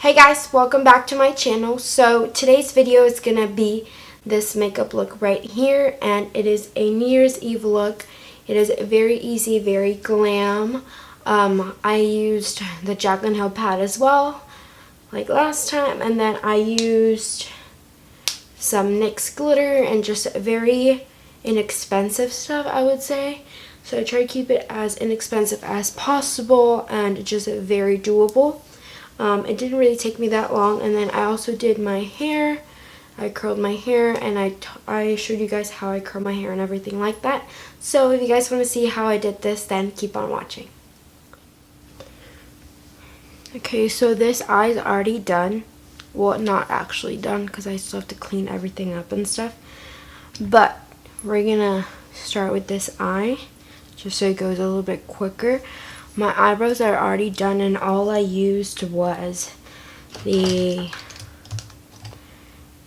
Hey guys, welcome back to my channel. So today's video is gonna be this makeup look right here, and it is a New Year's Eve look. It is very easy, very glam. I used the Jaclyn Hill pad as well, like last time, and then I used some NYX glitter and just very inexpensive stuff, I would say. So I try to keep it as inexpensive as possible and just very doable. It didn't really take me that long, and then I also did my hair. I curled my hair, and I showed you guys how I curl my hair and everything like that. So if you guys want to see how I did this, then keep on watching. Okay, so this eye is already done. Well, not actually done because I still have to clean everything up and stuff. But we're gonna start with this eye just so it goes a little bit quicker. My eyebrows are already done, and all I used was the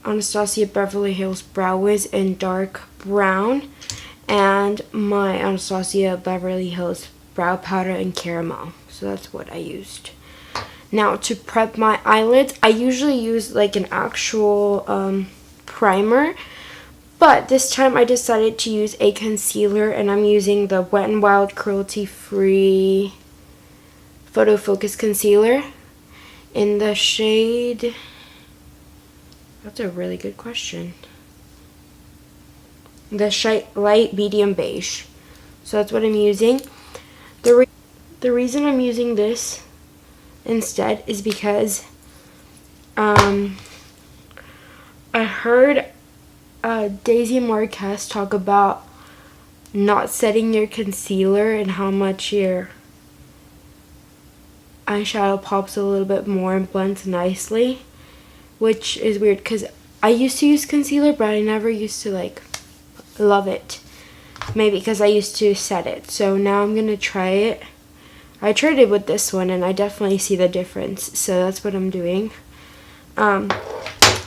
Anastasia Beverly Hills Brow Wiz in dark brown and my Anastasia Beverly Hills Brow Powder in caramel. So that's what I used. Now to prep my eyelids, I usually use like an actual primer. But this time I decided to use a concealer, and I'm using the Wet n Wild cruelty-free Photo Focus Concealer in the shade, that's a really good question, the shade light medium beige. So that's what I'm using. The reason I'm using this instead is because I heard Daisy Marquez talk about not setting your concealer and how much your eyeshadow pops a little bit more and blends nicely, which is weird because I used to use concealer, but I never used to like love it. Maybe because I used to set it. So now I'm gonna try it. I tried it with this one, and I definitely see the difference. So that's what I'm doing. And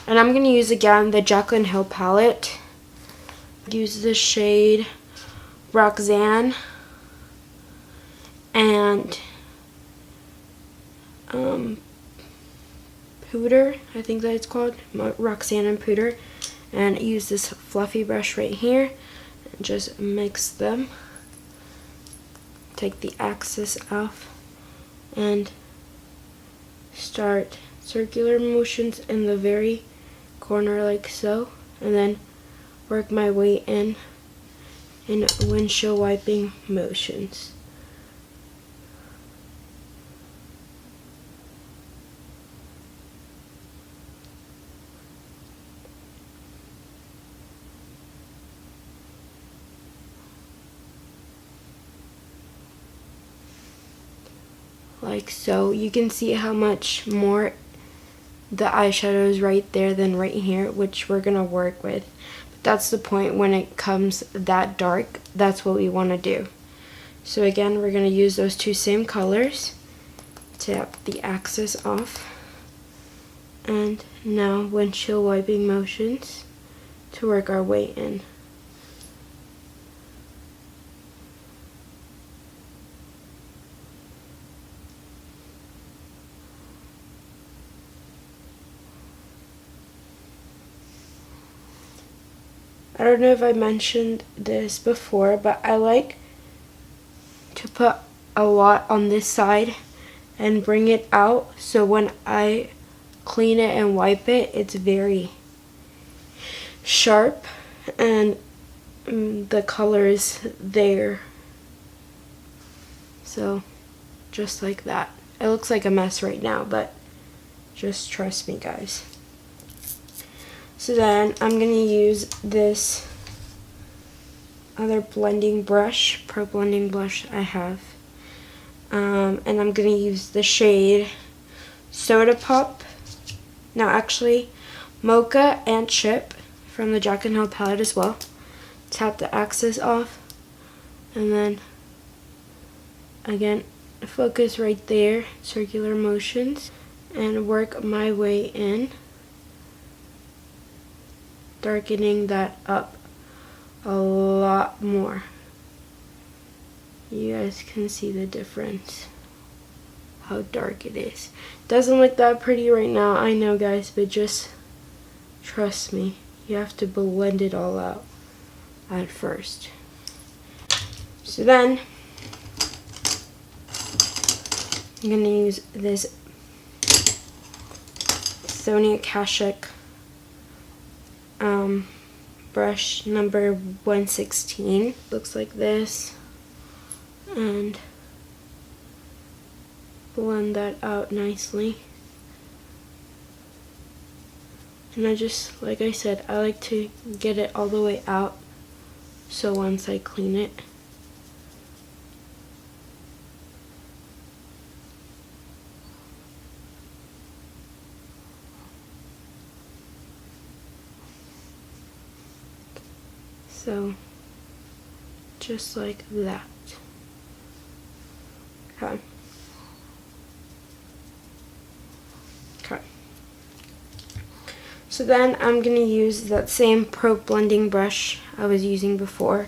I'm gonna use again the Jaclyn Hill palette. Use the shade Roxanne and Pooter, I think that it's called, Roxanne and Pooter, and use this fluffy brush right here and just mix them. Take the excess off and start circular motions in the very corner like so, and then work my way in windshield wiping motions. Like so. You can see how much more the eyeshadow is right there than right here, which we're gonna work with. But that's the point. When it comes that dark, that's what we want to do. So again, we're gonna use those two same colors. Tap the excess off, and now windshield wiping motions to work our way in. I don't know if I mentioned this before, but I like to put a lot on this side and bring it out, so when I clean it and wipe it, it's very sharp and the color is there. So just like that. It looks like a mess right now, but just trust me, guys. So then I'm going to use this other blending brush, pro blending brush I have. And I'm going to use the shade Soda Pop. Now actually, Mocha and Chip from the Jaclyn Hill palette as well. Tap the excess off. And then, again, focus right there, circular motions. And work my way in, darkening that up a lot more. You guys can see the difference. how dark it is. Doesn't look that pretty right now, I know guys, but just trust me. You have to blend it all out at first. So then, I'm going to use this Sonia Kashuk brush number 116. Looks like this. And blend that out nicely. And I just, like I said, I like to get it all the way out, so once I clean it, so just like that. Okay. Okay. So then I'm going to use that same Pro blending brush I was using before.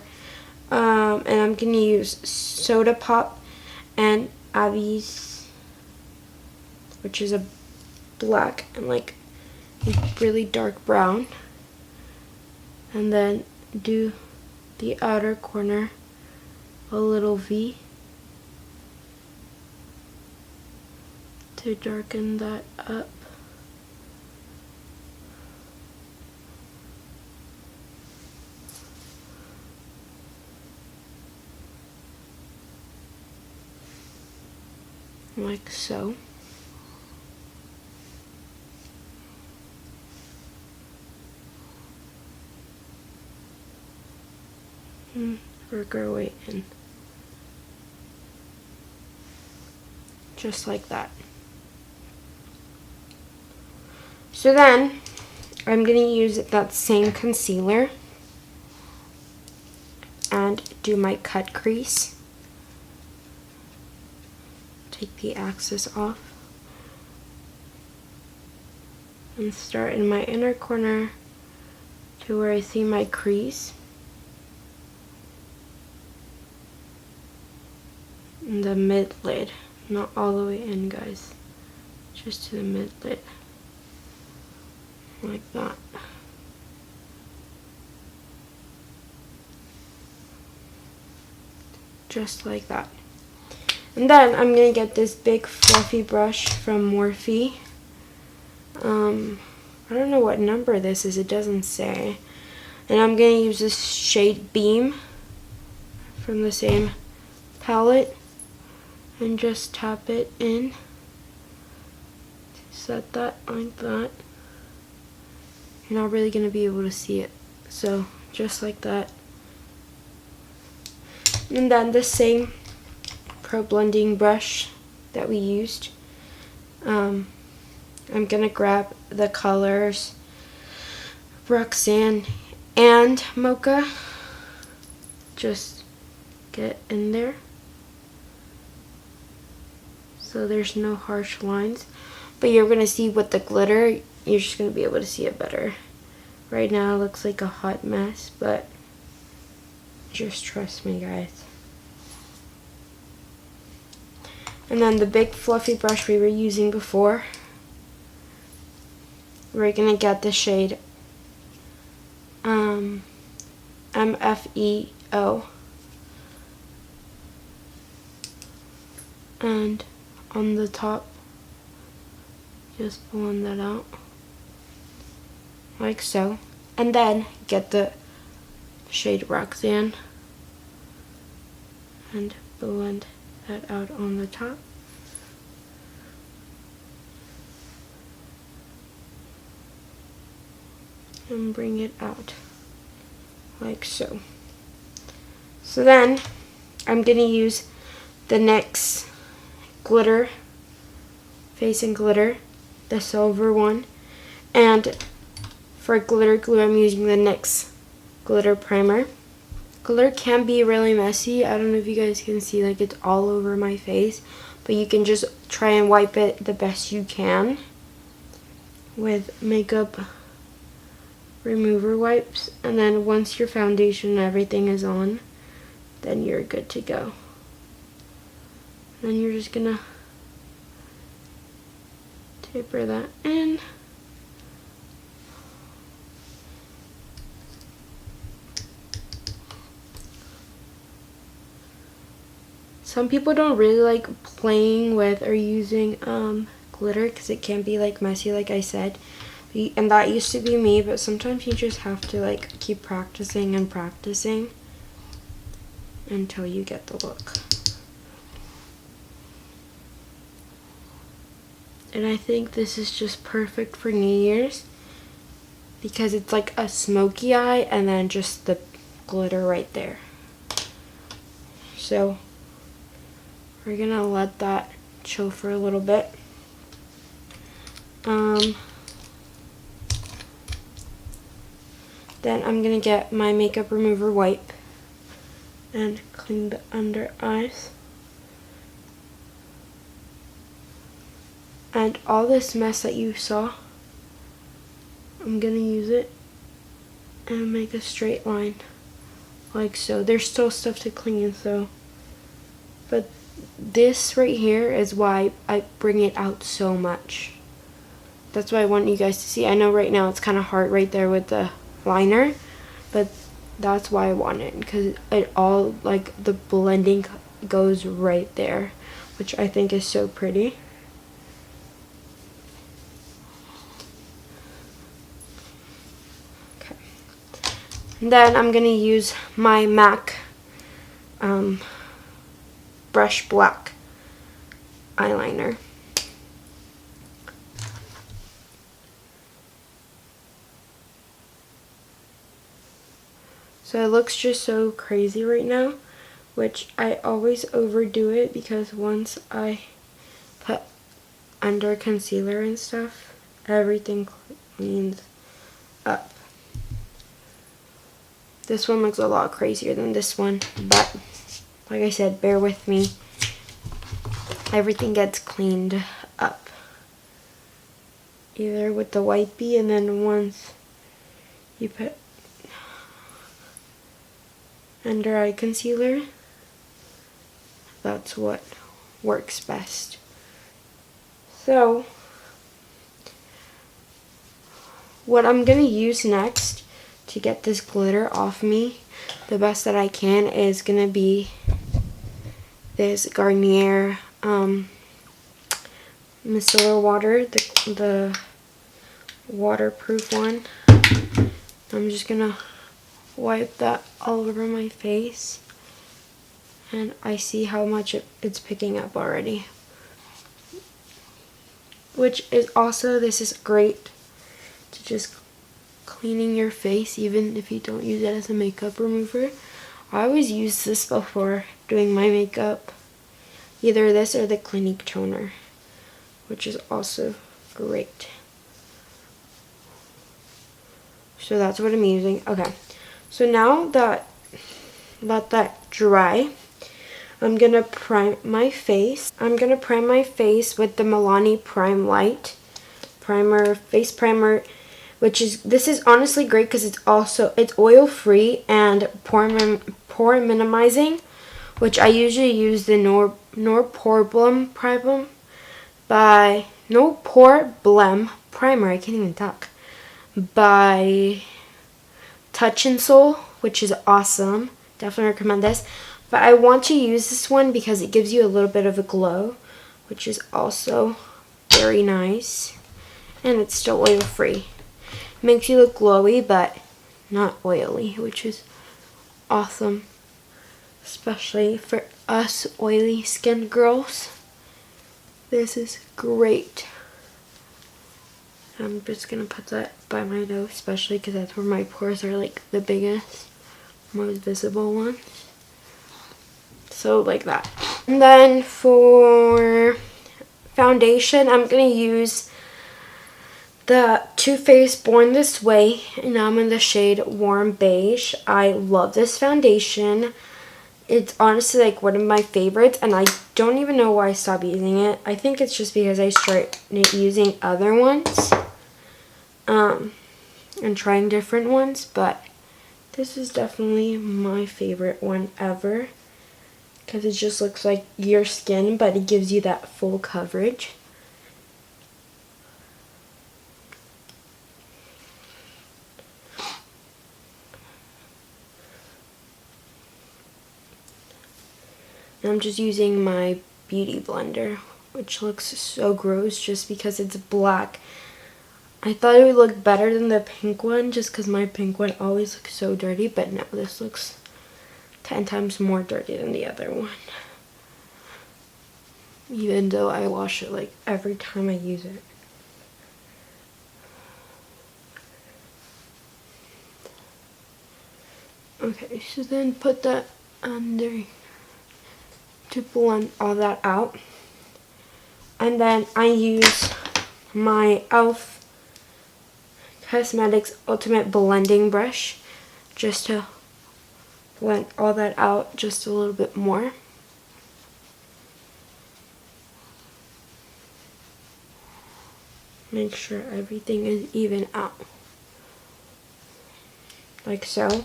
And I'm going to use Soda Pop and Abby's, which is a black and like a really dark brown. And then do the outer corner a little V to darken that up. Like so. Work our way in. Just like that. So then, I'm going to use that same concealer and do my cut crease. Take the excess off and start in my inner corner to where I see my crease. In the mid lid, not all the way in guys, just to the mid lid, like that. Just like that. And then I'm going to get this big fluffy brush from Morphe. I don't know what number this is, it doesn't say. And I'm going to use this shade Beam from the same palette and just tap it in. Set that like that. You're not really going to be able to see it. So just like that. And then the same Pro blending brush that we used. I'm gonna grab the colors Roxanne and Mocha. Just get in there so there's no harsh lines. But you're gonna see with the glitter, you're just gonna be able to see it better. Right now it looks like a hot mess, but just trust me guys. And then the big fluffy brush we were using before, we're going to get the shade MFEO. And on the top, just blend that out, like so. And then get the shade Roxanne and blend that out on the top. And bring it out like so. So then I'm going to use the NYX glitter, face and glitter, the silver one. And for glitter glue I'm using the NYX glitter primer. Glitter can be really messy. I don't know if you guys can see, like it's all over my face, but you can just try and wipe it the best you can with makeup remover wipes. And then once your foundation and everything is on, then you're good to go. Then you're just gonna Paper that in. Some people don't really like playing with or using glitter because it can be like messy, like I said. And that used to be me, but sometimes you just have to like keep practicing and practicing until you get the look. And I think this is just perfect for New Year's because it's like a smoky eye and then just the glitter right there. So we're gonna let that chill for a little bit. Then I'm gonna get my makeup remover wipe and clean the under eyes. And all this mess that you saw, I'm gonna use it and make a straight line like so. There's still stuff to clean, so, but this right here is why I bring it out so much. That's why I want you guys to see. I know right now it's kind of hard right there with the liner, but that's why I want it, because it all, like, the blending goes right there, which I think is so pretty. Okay. And then I'm gonna use my MAC brush black eyeliner. So it looks just so crazy right now, which I always overdo it because once I put under concealer and stuff, everything cleans up. This one looks a lot crazier than this one, but like I said, bear with me. Everything gets cleaned up. Either with the wipey, and then once you put under eye concealer, that's what works best. So what I'm gonna use next to get this glitter off me the best that I can is gonna be this Garnier micellar water, the waterproof one. I'm just gonna wipe that all over my face, and I see how much it's picking up already, which is also, this is great to just cleaning your face even if you don't use it as a makeup remover. I always use this before doing my makeup, either this or the Clinique toner, which is also great. So that's what I'm using. Okay, so now that let that dry, I'm gonna prime my face. I'm gonna prime my face with the Milani Prime Light primer, face primer, which is, this is honestly great because it's oil free and pore minimizing, which I usually use the No Pore Blem primer. I can't even talk. By Touch and Soul, which is awesome. Definitely recommend this. But I want to use this one because it gives you a little bit of a glow, which is also very nice. And it's still oil free. Makes you look glowy, but not oily, which is awesome. Especially for us oily skin girls. This is great. I'm just going to put that by my nose, especially because that's where my pores are like the biggest, most visible ones. So like that. And then for foundation, I'm going to use the Too Faced Born This Way, and I'm in the shade Warm Beige. I love this foundation. It's honestly like one of my favorites, and I don't even know why I stopped using it. I think it's just because I started using other ones and trying different ones, but this is definitely my favorite one ever because it just looks like your skin, but it gives you that full coverage. And I'm just using my beauty blender, which looks so gross just because it's black. I thought it would look better than the pink one just because my pink one always looks so dirty, but no, this looks 10 times more dirty than the other one. Even though I wash it like every time I use it. Okay, so then put that under to blend all that out. And then I use my e.l.f. Cosmetics Ultimate Blending Brush just to blend all that out just a little bit more. Make sure everything is even out. Like so.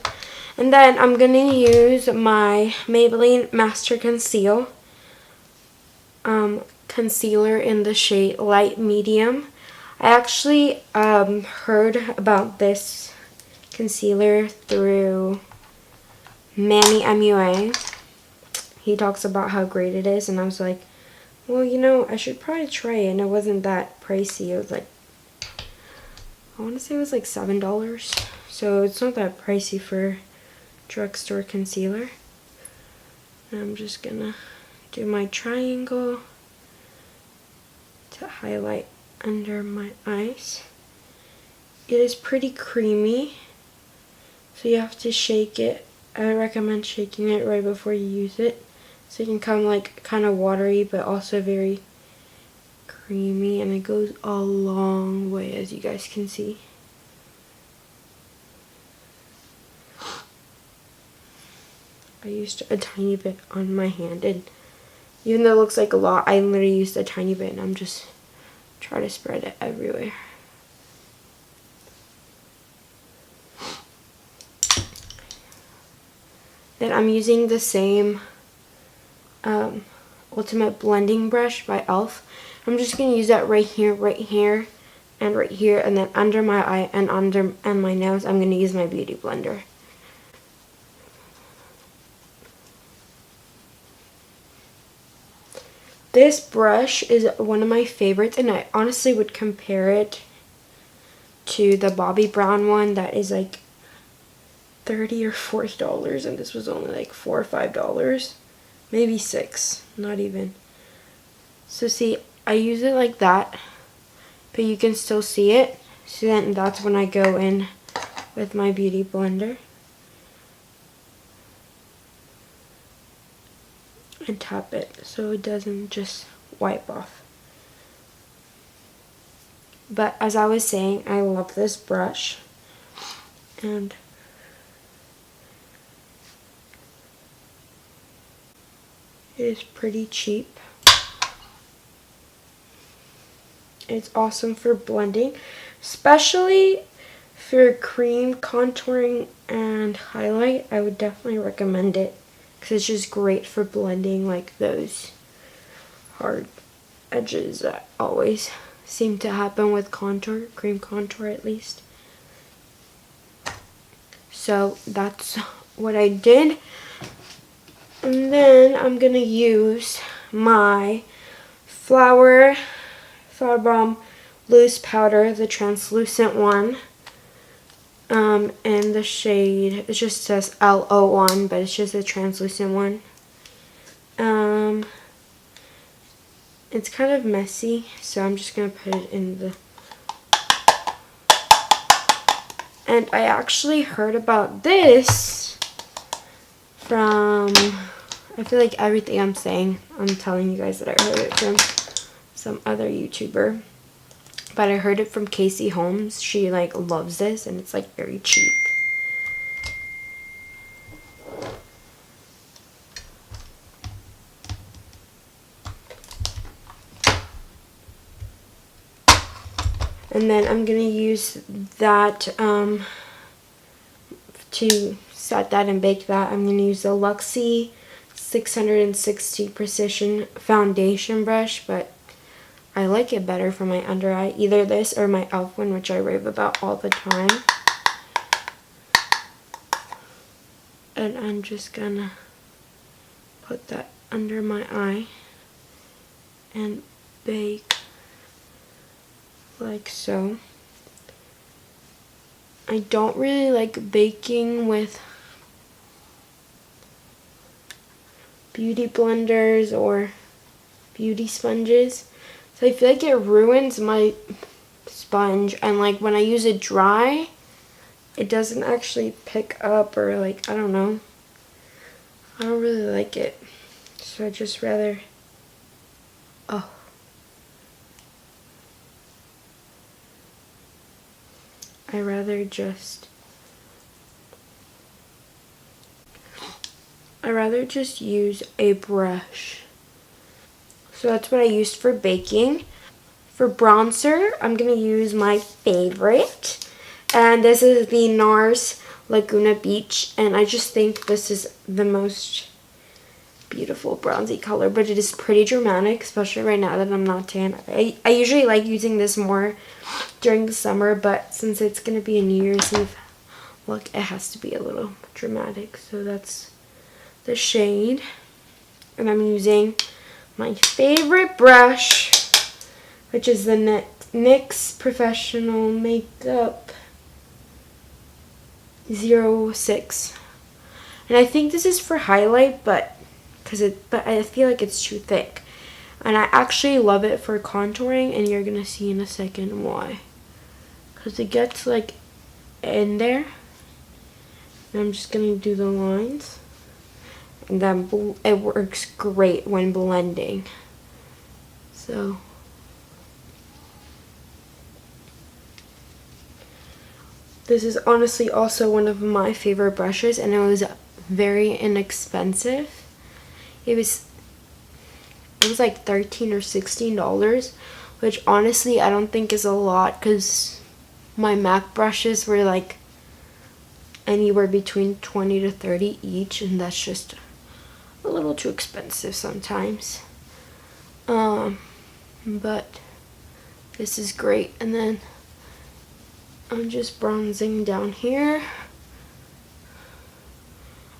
And then I'm going to use my Maybelline Master Conceal concealer in the shade Light Medium. I actually heard about this concealer through Manny MUA. He talks about how great it is, and I was like, well, you know, I should probably try it. And it wasn't that pricey. It was like, I want to say it was like $7. So it's not that pricey for drugstore concealer. And I'm just gonna do my triangle to highlight under my eyes. It is pretty creamy, so you have to shake it. I recommend shaking it right before you use it, so it can come like kind of watery but also very creamy, and it goes a long way, as you guys can see. I used a tiny bit on my hand, and even though it looks like a lot, I literally used a tiny bit, and I'm just trying to spread it everywhere. Then I'm using the same Ultimate Blending Brush by e.l.f. I'm just going to use that right here, and right here, and then under my eye and my nose, I'm going to use my Beauty Blender. This brush is one of my favorites, and I honestly would compare it to the Bobbi Brown one that is like $30 or $40, and this was only like $4 or $5, maybe $6, not even. So see, I use it like that, but you can still see it. So then that's when I go in with my Beauty Blender and tap it so it doesn't just wipe off. But as I was saying, I love this brush, and it is pretty cheap. It's awesome for blending, especially for cream contouring and highlight. I would definitely recommend it because it's just great for blending like those hard edges that always seem to happen with contour, cream contour at least. So that's what I did. And then I'm going to use my Flower Bomb Loose Powder, the translucent one. And the shade, it just says L01, but it's just a translucent one. It's kind of messy, so I'm just going to put it in the... And I actually heard about this from... I feel like everything I'm saying, I'm telling you guys that I heard it from some other YouTuber. But I heard it from Casey Holmes. She like loves this, and it's like very cheap. And then I'm gonna use that to set that and bake that. I'm gonna use the Luxie 660 Precision Foundation Brush, but I like it better for my under eye. Either this or my e.l.f. one, which I rave about all the time. And I'm just gonna put that under my eye and bake like so. I don't really like baking with beauty blenders or beauty sponges, so I feel like it ruins my sponge, and like when I use it dry, it doesn't actually pick up, or like, I don't know, I don't really like it. So I just rather, oh, I rather just use a brush. So that's what I used for baking. For bronzer, I'm going to use my favorite. And this is the NARS Laguna Beach. And I just think this is the most beautiful bronzy color. But it is pretty dramatic, especially right now that I'm not tan. I usually like using this more during the summer. But since it's going to be a New Year's Eve look, it has to be a little dramatic. So that's the shade. And I'm using my favorite brush, which is the NYX Professional Makeup 06. And I think this is for highlight, but I feel like it's too thick. And I actually love it for contouring, and you're gonna see in a second why. Because it gets like in there. And I'm just gonna do the lines. And then it works great when blending. So this is honestly also one of my favorite brushes, and it was very inexpensive. It was like $13 or $16, which honestly I don't think is a lot, because my MAC brushes were like anywhere between 20 to 30 each, and that's just a little too expensive sometimes. But this is great. And then I'm just bronzing down here,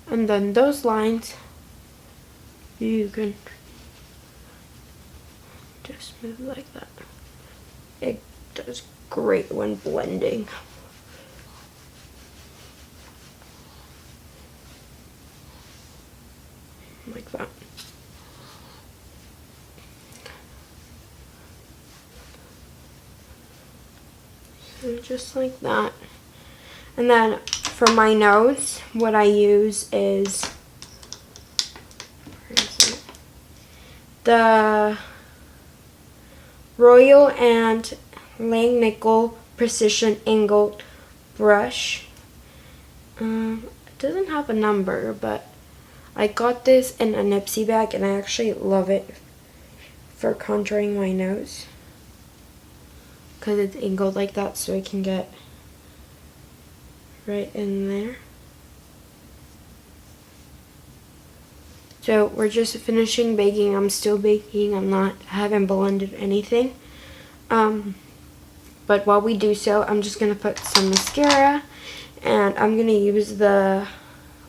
and then those lines you can just move like that. It does great when blending. Like that. So just like that. And then for my nose, what I use is, where is it? The Royal and Langnickel Precision Angled Brush. It doesn't have a number, but I got this in a Nipsey bag, and I actually love it for contouring my nose, because it's angled like that, so I can get right in there. So we're just finishing baking. I'm still baking. I haven't blended anything. But while we do so, I'm just gonna put some mascara, and I'm gonna use the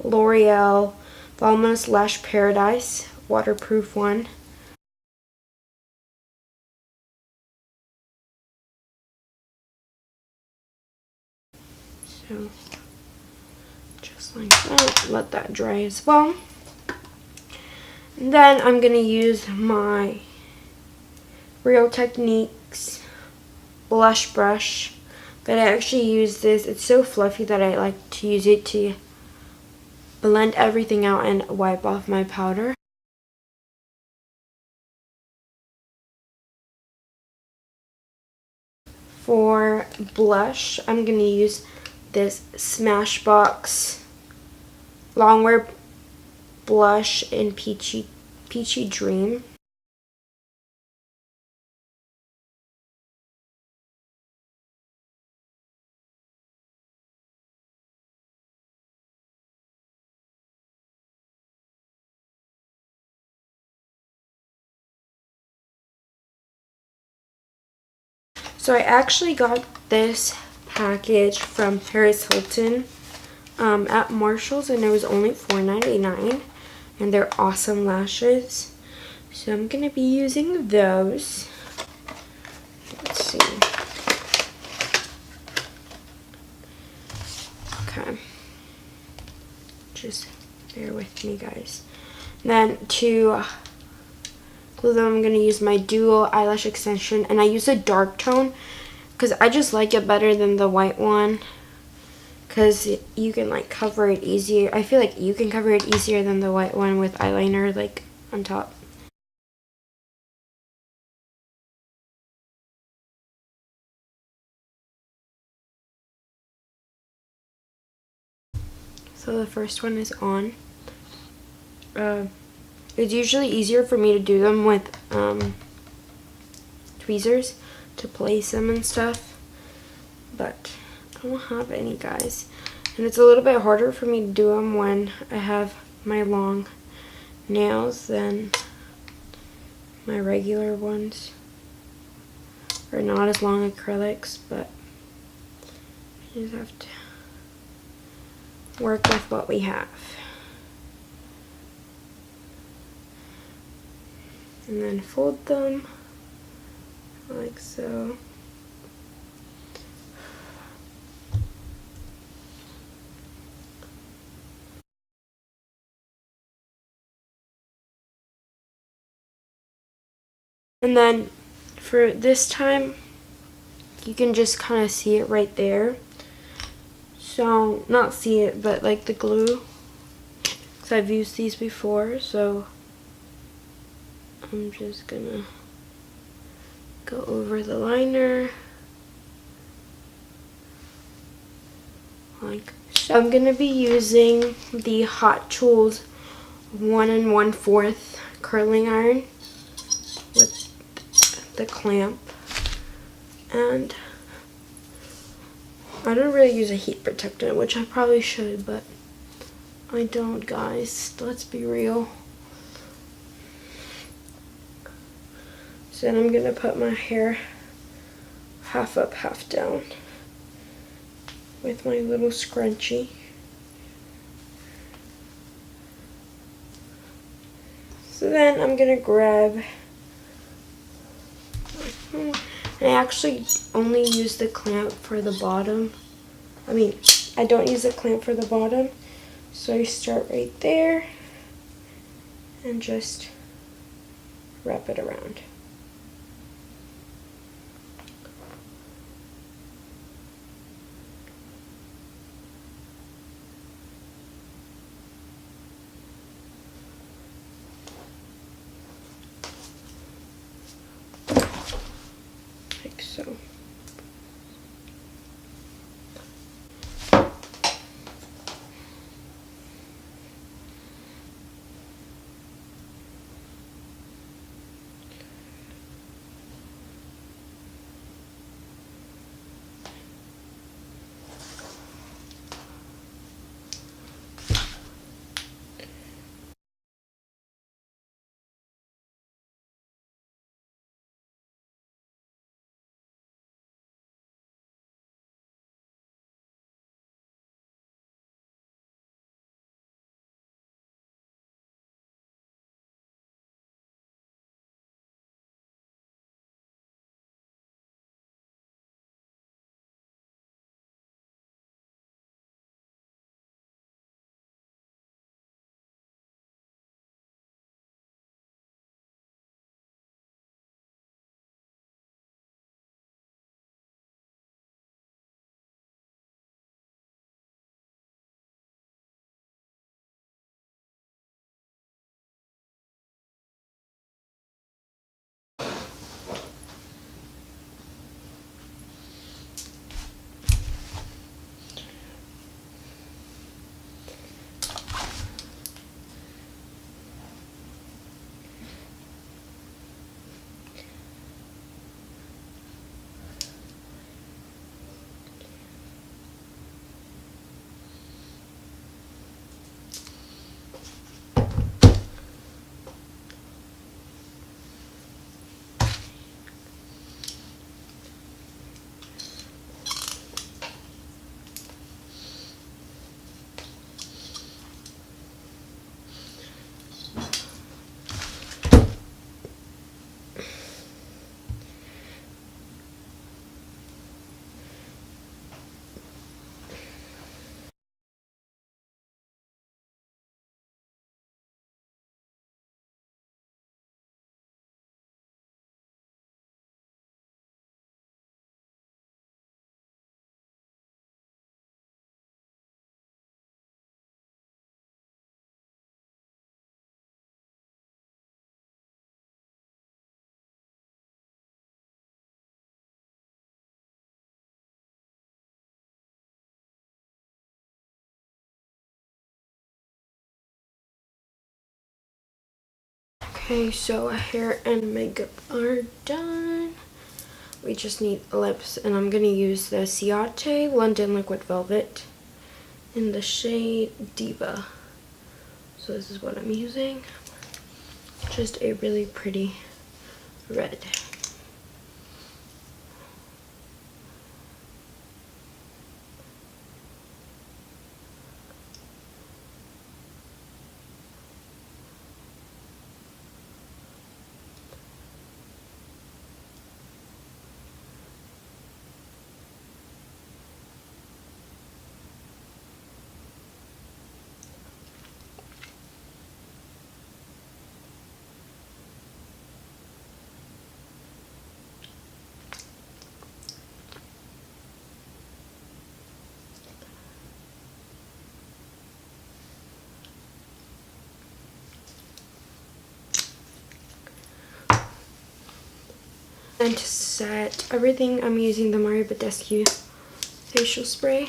L'Oreal Voluminous Lash Paradise waterproof one. So just like that, let that dry as well. And then I'm gonna use my Real Techniques blush brush. But I actually use this, it's so fluffy that I like to use it to blend everything out and wipe off my powder. For blush, I'm going to use this Smashbox Longwear blush in Peachy Dream. So I actually got this package from Paris Hilton at Marshall's, and it was only $4.99. and they're awesome lashes. So I'm going to be using those. Let's see. Okay. Just bear with me, guys. Then to glue them, I'm going to use my dual eyelash extension, and I use a dark tone because I just like it better than the white one, because you can like cover it easier. I feel like you can cover it easier than the white one with eyeliner like on top. So the first one is on. It's usually easier for me to do them with tweezers to place them and stuff, but I don't have any, guys. And it's a little bit harder for me to do them when I have my long nails than my regular ones. Or not as long acrylics, but you just have to work with what we have. And then fold them like so. And then for this time, you can just kind of see it right there. So, not see it, but like the glue. Because I've used these before, so I'm just gonna go over the liner. Like so. I'm gonna be using the Hot Tools 1 1/4 curling iron with the clamp, and I don't really use a heat protectant, which I probably should, but I don't, guys. Let's be real. So then I'm gonna put my hair half up, half down with my little scrunchie. So then I'm gonna grab, I actually only use the clamp for the bottom. I don't use the clamp for the bottom. So I start right there and just wrap it around. Like so. Okay, so hair and makeup are done. We just need lips, and I'm gonna use the Ciate London Liquid Velvet in the shade Diva. So this is what I'm using. Just a really pretty red. And to set everything, I'm using the Mario Badescu facial spray.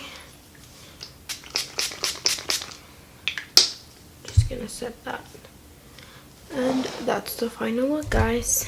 Just gonna set that. And that's the final look, guys.